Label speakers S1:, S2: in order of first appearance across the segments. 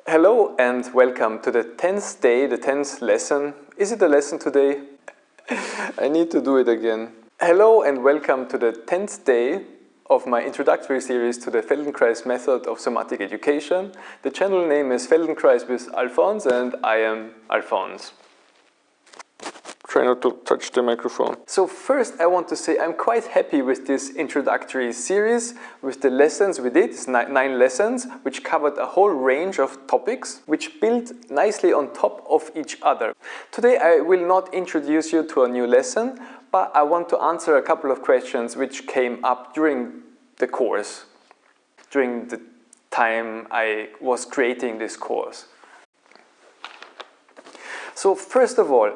S1: Hello and welcome to the 10th day, the 10th lesson. Is it a lesson today? I need to do it again. Hello and welcome to the 10th day of my introductory series to the Feldenkrais method of somatic education. The channel name is Feldenkrais with Alfons and I am Alfons. Try not to touch the microphone. So first I want to say I'm quite happy with this introductory series, with the lessons we did. It's 9 lessons, which covered a whole range of topics, which build nicely on top of each other. Today I will not introduce you to a new lesson, but I want to answer a couple of questions which came up during the course, during the time I was creating this course. So first of all,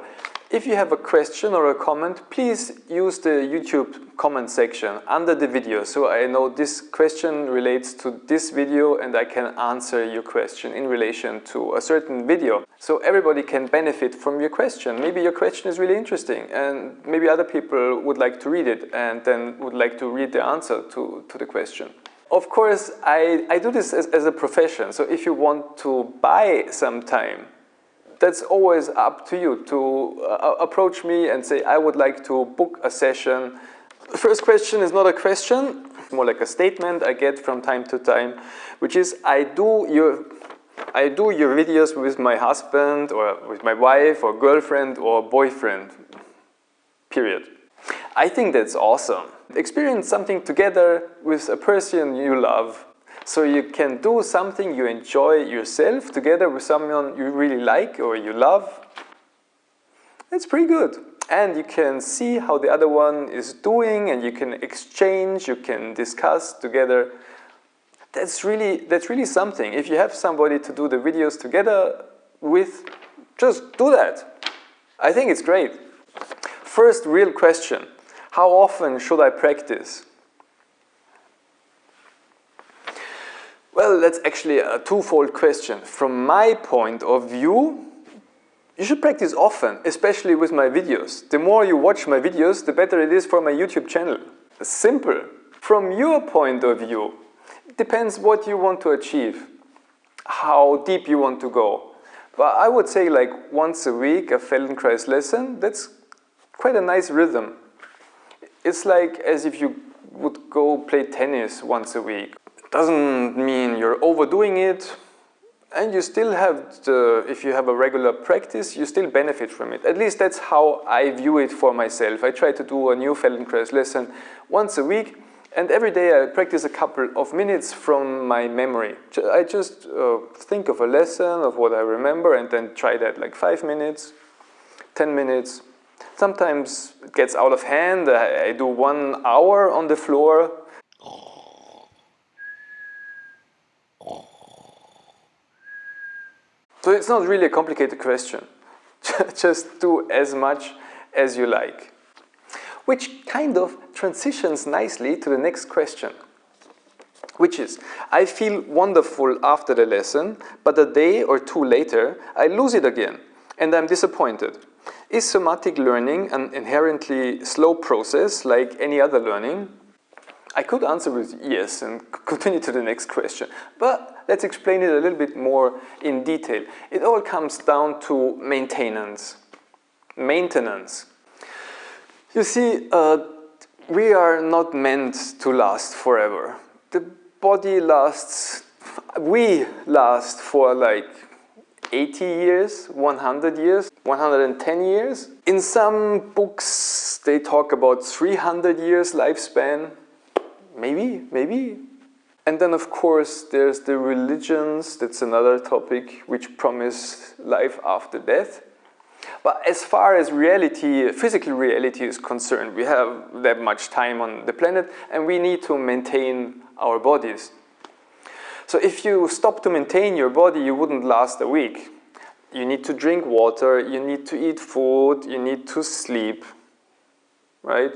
S1: if you have a question or a comment, please use the YouTube comment section under the video so I know this question relates to this video and I can answer your question in relation to a certain video. So everybody can benefit from your question. Maybe your question is really interesting and maybe other people would like to read it and then would like to read the answer to the question. Of course, I do this as a profession, so if you want to buy some time, that's always up to you to approach me and say, I would like to book a session. The first question is not a question, more like a statement I get from time to time, which is, I do your videos with my husband or with my wife or girlfriend or boyfriend, period. I think that's awesome. Experience something together with a person you love. So you can do something you enjoy yourself together with someone you really like or you love. It's pretty good. And you can see how the other one is doing and you can exchange, you can discuss together. That's really something. If you have somebody to do the videos together with, just do that. I think it's great. First real question, how often should I practice? Well, that's actually a twofold question. From my point of view, you should practice often, especially with my videos. The more you watch my videos, the better it is for my YouTube channel. Simple. From your point of view, it depends what you want to achieve, how deep you want to go. But I would say like once a week, a Feldenkrais lesson, that's quite a nice rhythm. It's like as if you would go play tennis once a week. Doesn't mean you're overdoing it, and you still have if you have a regular practice, you still benefit from it. At least that's how I view it for myself. I try to do a new Feldenkrais lesson once a week, and every day I practice a couple of minutes from my memory. I just think of a lesson, of what I remember, and then try that like 5 minutes, 10 minutes. Sometimes it gets out of hand. I do 1 hour on the floor. So it's not really a complicated question. Just do as much as you like. Which kind of transitions nicely to the next question. Which is, I feel wonderful after the lesson, but a day or 2 later, I lose it again, and I'm disappointed. Is somatic learning an inherently slow process like any other learning? I could answer with yes and continue to the next question, but let's explain it a little bit more in detail. It all comes down to maintenance. Maintenance. You see, we are not meant to last forever. The body lasts, we last for like 80 years, 100 years, 110 years. In some books they talk about 300 years lifespan. Maybe. And then of course there's the religions, that's another topic, which promise life after death. But as far as reality, physical reality is concerned, we have that much time on the planet and we need to maintain our bodies. So if you stop to maintain your body, you wouldn't last a week. You need to drink water, you need to eat food, you need to sleep, right?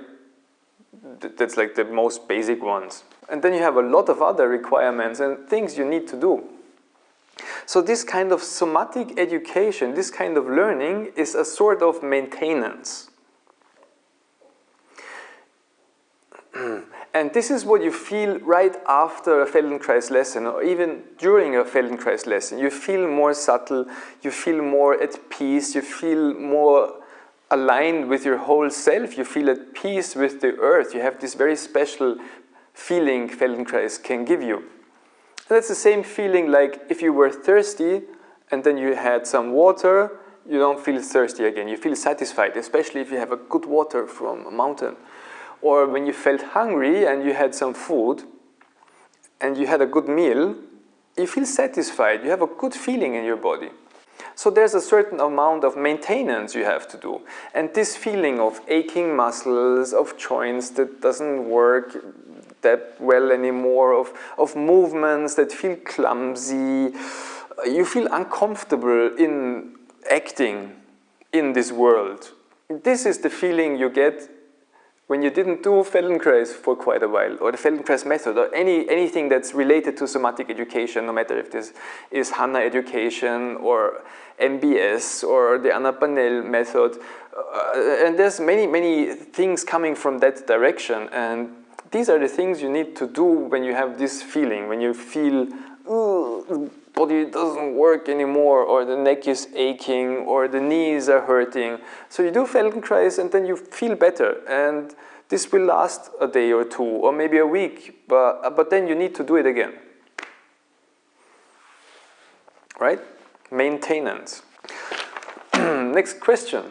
S1: That's like the most basic ones. And then you have a lot of other requirements and things you need to do. So this kind of somatic education, this kind of learning is a sort of maintenance. And this is what you feel right after a Feldenkrais lesson, or even during a Feldenkrais lesson. You feel more subtle, you feel more at peace, you feel more aligned with your whole self, you feel at peace with the earth. You have this very special feeling Feldenkrais can give you. And that's the same feeling like if you were thirsty and then you had some water, you don't feel thirsty again. You feel satisfied, especially if you have a good water from a mountain. Or when you felt hungry and you had some food and you had a good meal, you feel satisfied. You have a good feeling in your body. So there's a certain amount of maintenance you have to do. And this feeling of aching muscles, of joints that doesn't work that well anymore, of movements that feel clumsy, you feel uncomfortable in acting in this world. This is the feeling you get when you didn't do Feldenkrais for quite a while, or the Feldenkrais method, or anything that's related to somatic education, no matter if this is Hanna education, or MBS, or the Anna Panel method. And there's many things coming from that direction. And these are the things you need to do when you have this feeling, when you feel, the body doesn't work anymore, or the neck is aching, or the knees are hurting. So you do Feldenkrais and then you feel better. And this will last a day or two, or maybe a week, but then you need to do it again. Right? Maintenance. Next question.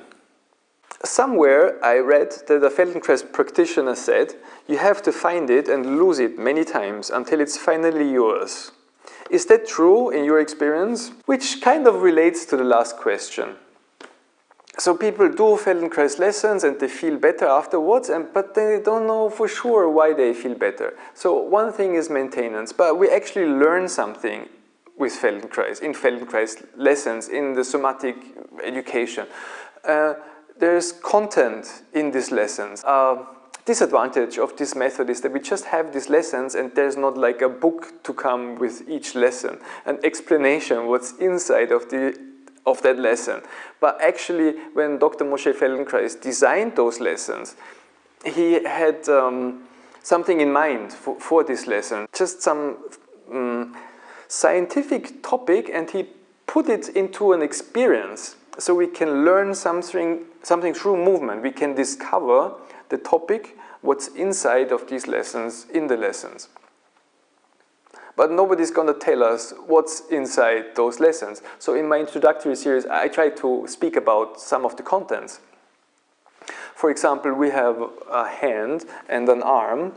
S1: Somewhere I read that a Feldenkrais practitioner said, you have to find it and lose it many times until it's finally yours. Is that true in your experience? Which kind of relates to the last question. So people do Feldenkrais lessons and they feel better afterwards, but they don't know for sure why they feel better. So one thing is maintenance, but we actually learn something with Feldenkrais, in Feldenkrais lessons, in the somatic education. There's content in these lessons. Disadvantage of this method is that we just have these lessons and there's not like a book to come with each lesson, an explanation what's inside of that lesson. But actually, when Dr. Moshé Feldenkrais designed those lessons, he had something in mind for this lesson, just some scientific topic, and he put it into an experience so we can learn something through movement. We can discover the topic, what's inside of these lessons, in the lessons. But nobody's going to tell us what's inside those lessons. So in my introductory series, I try to speak about some of the contents. For example, we have a hand and an arm,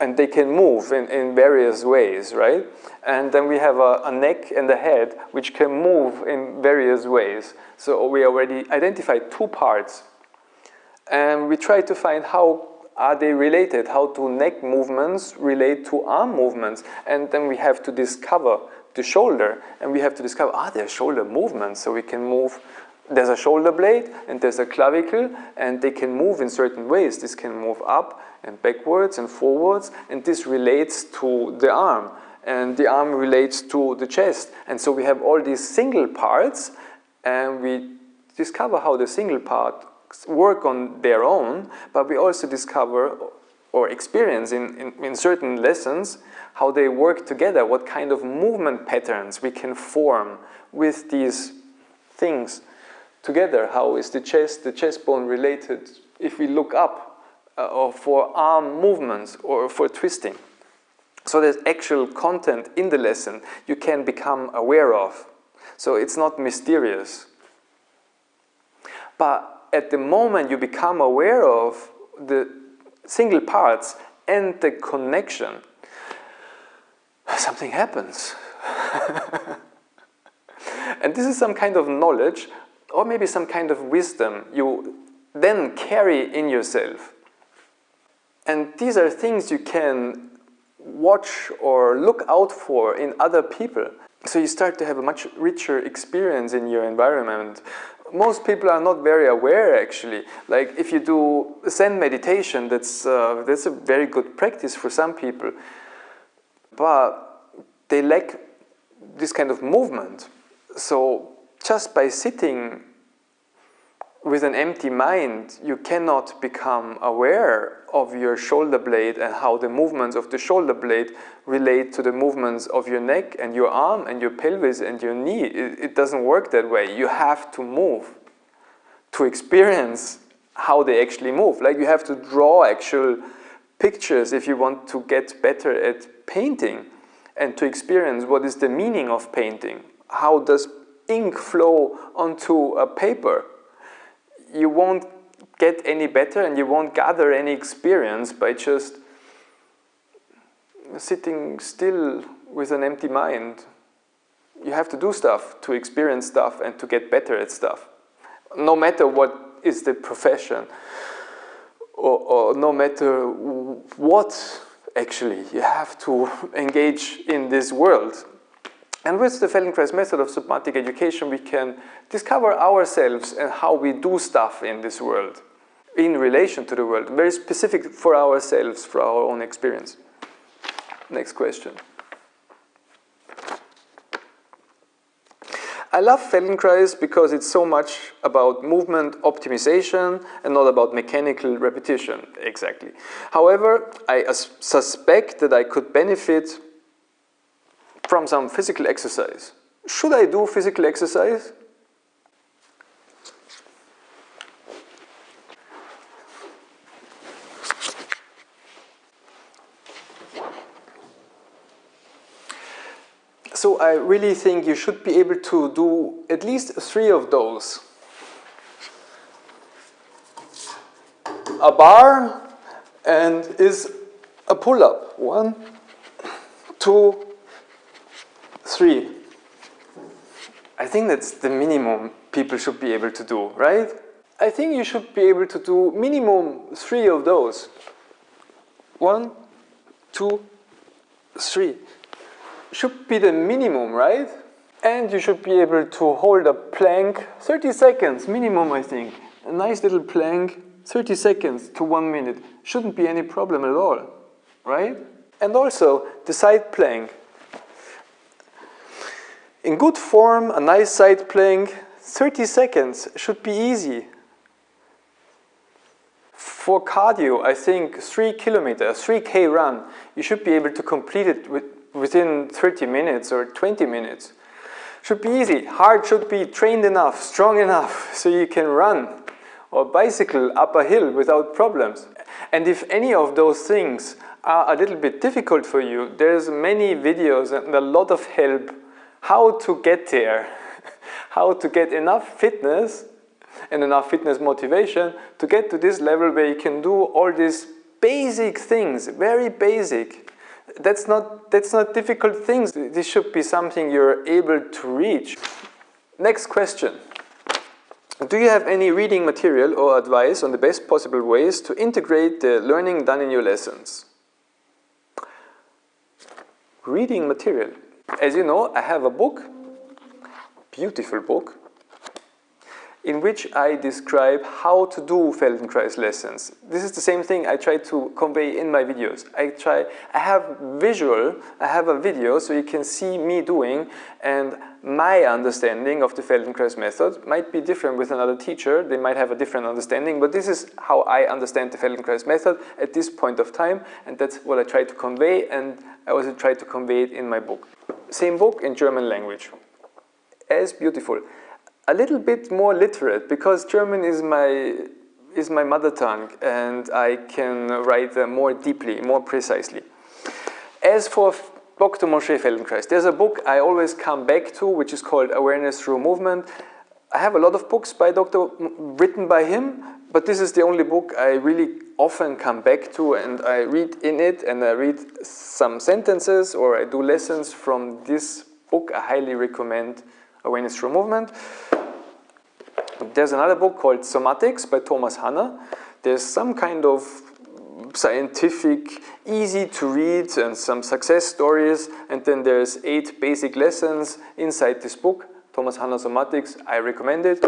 S1: and they can move in various ways, right? And then we have a neck and a head, which can move in various ways. So we already identified two parts. And we try to find how are they related, how do neck movements relate to arm movements. And then we have to discover the shoulder, and we have to discover, there's shoulder movements, so we can move. There's a shoulder blade, and there's a clavicle, and they can move in certain ways. This can move up and backwards and forwards, and this relates to the arm, and the arm relates to the chest. And so we have all these single parts, and we discover how the single parts work on their own, but we also discover or experience in certain lessons how they work together, what kind of movement patterns we can form with these things together. How is the chest bone related if we look up, or for arm movements or for twisting. So there's actual content in the lesson you can become aware of. So it's not mysterious. But at the moment you become aware of the single parts and the connection, something happens. And this is some kind of knowledge, or maybe some kind of wisdom you then carry in yourself. And these are things you can watch or look out for in other people. So you start to have a much richer experience in your environment. Most people are not very aware, actually. Like if you do Zen meditation, that's a very good practice for some people. But they lack this kind of movement. So just by sitting with an empty mind, you cannot become aware of your shoulder blade and how the movements of the shoulder blade relate to the movements of your neck and your arm and your pelvis and your knee. It doesn't work that way. You have to move to experience how they actually move. Like you have to draw actual pictures if you want to get better at painting and to experience what is the meaning of painting. How does ink flow onto a paper? You won't get any better and you won't gather any experience by just sitting still with an empty mind. You have to do stuff to experience stuff and to get better at stuff. No matter what is the profession or no matter what, actually, you have to engage in this world. And with the Feldenkrais method of somatic education, we can discover ourselves and how we do stuff in this world, in relation to the world, very specific for ourselves, for our own experience. Next question. I love Feldenkrais because it's so much about movement optimization and not about mechanical repetition, exactly. However, I suspect that I could benefit from some physical exercise. Should I do physical exercise? So I really think you should be able to do at least 3 of those. A bar and is a pull-up. 1, 2, 3. I think that's the minimum people should be able to do, right? I think you should be able to do minimum 3 of those. 1, 2, 3. Should be the minimum, right? And you should be able to hold a plank 30 seconds, minimum, I think. A nice little plank, 30 seconds to 1 minute. Shouldn't be any problem at all, right? And also, the side plank. In good form, a nice side plank, 30 seconds should be easy. For cardio, I think 3 kilometers, 3K run, you should be able to complete it within 30 minutes or 20 minutes. Should be easy. Heart should be trained enough, strong enough, so you can run or bicycle up a hill without problems. And if any of those things are a little bit difficult for you, there's many videos and a lot of help how to get there, how to get enough fitness and enough fitness motivation to get to this level where you can do all these basic things, very basic. That's not difficult things. This should be something you're able to reach. Next question. Do you have any reading material or advice on the best possible ways to integrate the learning done in your lessons? Reading material. As you know, I have a book, beautiful book, in which I describe how to do Feldenkrais lessons. This is the same thing I try to convey in my videos. I have a video so you can see me doing, and my understanding of the Feldenkrais method might be different with another teacher. They might have a different understanding, but this is how I understand the Feldenkrais method at this point of time, and that's what I try to convey, and I also try to convey it in my book. Same book in German language. As beautiful. A little bit more literate, because German is my mother tongue and I can write more deeply, more precisely. As for Dr. Moshé Feldenkrais, there's a book I always come back to, which is called Awareness Through Movement. I have a lot of books by written by him, but this is the only book I really often come back to, and I read in it and I read some sentences or I do lessons from this book. I highly recommend Awareness Through Movement. There's another book called Somatics by Hanna. There's some kind of scientific, easy to read and some success stories, and then there's 8 basic lessons inside this book. Hanna Somatics, I recommend it.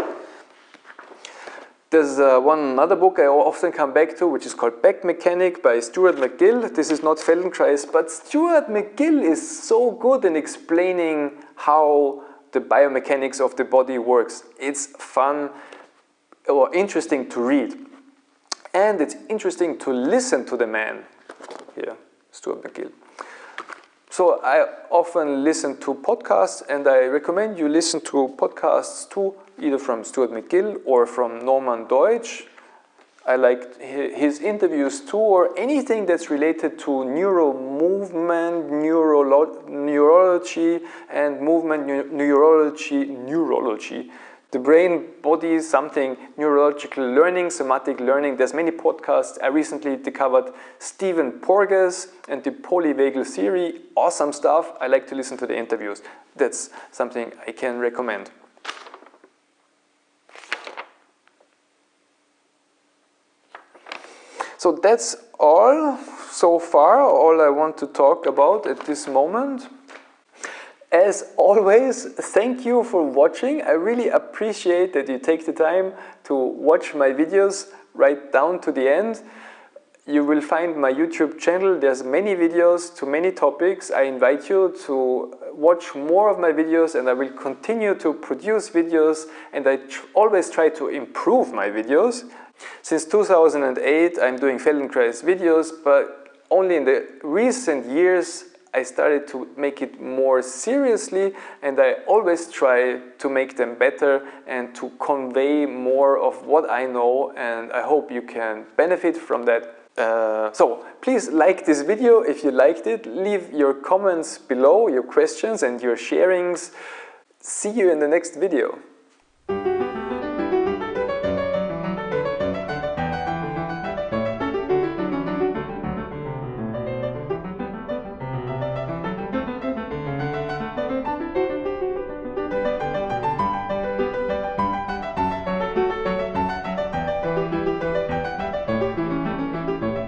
S1: There's another book I often come back to, which is called Back Mechanic by Stuart McGill. This is not Feldenkrais, but Stuart McGill is so good in explaining how the biomechanics of the body works. It's fun. or interesting to read. And it's interesting to listen to the man here, Stuart McGill. So I often listen to podcasts, and I recommend you listen to podcasts too, either from Stuart McGill or from Norman Doidge. I like his interviews too, or anything that's related to movement, neurology, and movement neurology. The brain, body, something, neurological learning, somatic learning. There's many podcasts. I recently discovered Stephen Porges and the polyvagal theory. Awesome stuff. I like to listen to the interviews. That's something I can recommend. So that's all so far, all I want to talk about at this moment. As always, thank you for watching. I really appreciate that you take the time to watch my videos right down to the end. You will find my YouTube channel. There's many videos to many topics. I invite you to watch more of my videos, and I will continue to produce videos, and I always try to improve my videos. Since 2008, I'm doing Feldenkrais videos, but only in the recent years I started to make it more seriously, and I always try to make them better and to convey more of what I know, and I hope you can benefit from that. So please like this video if you liked it. Leave your comments below, your questions and your sharings. See you in the next video.